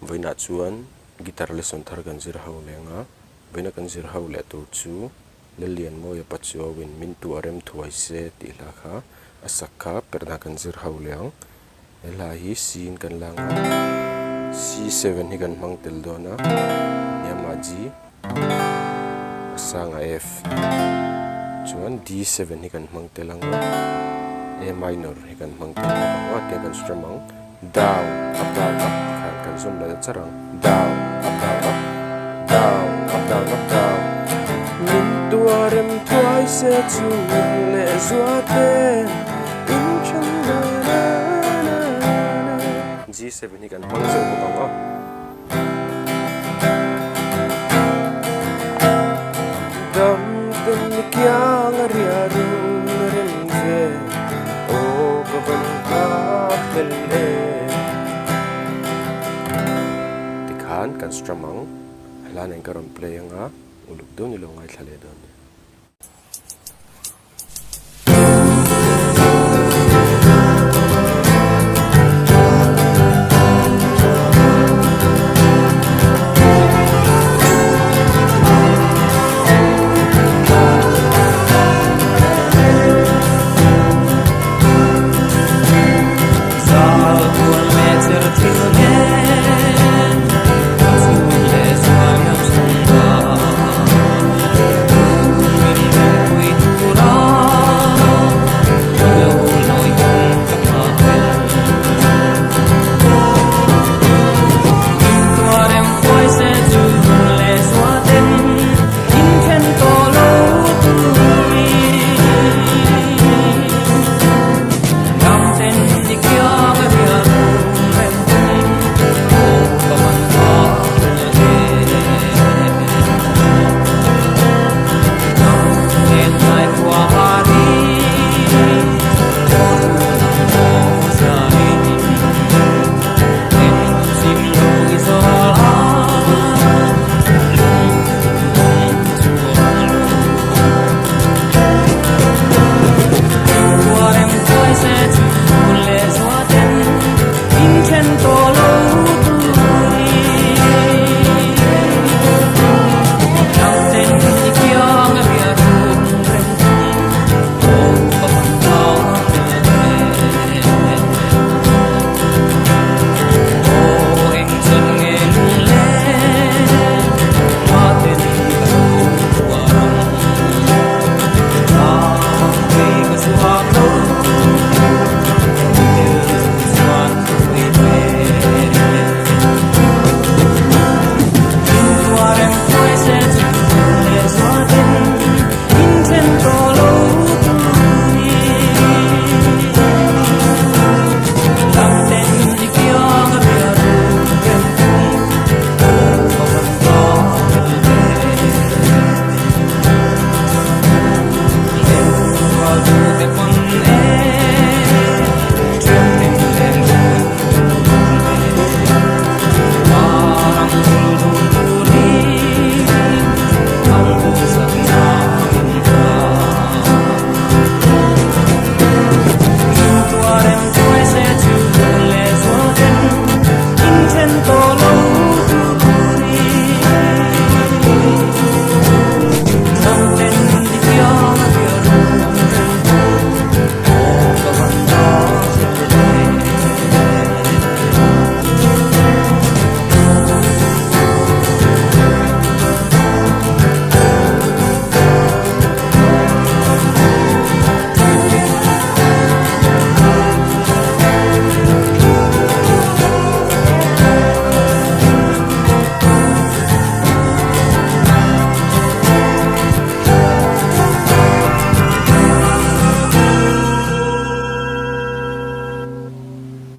Voina chuan guitar lesson thar kan zir ho lenga voina kan zir ho le tur chu Lallianmawia Pachuau win min tuahrem thuai se ti lakha asakha Perhdan kan zir ho leang ela hi sin kan langa C7 hi kan mang tel dona yama G asanga F chuan D7 hi kan mang telanga A minor hi kan mang telanga te kan strum down up down up kan zoom la charang down up down up down up down up down min tuahrem thuai se chu le zuate in chan na na G7 hi kan mang zo ko dam ten kyang ria ru ren ve o ban ka le kan strum ang halan ang karon play nga uluk do ni lo ngai thale don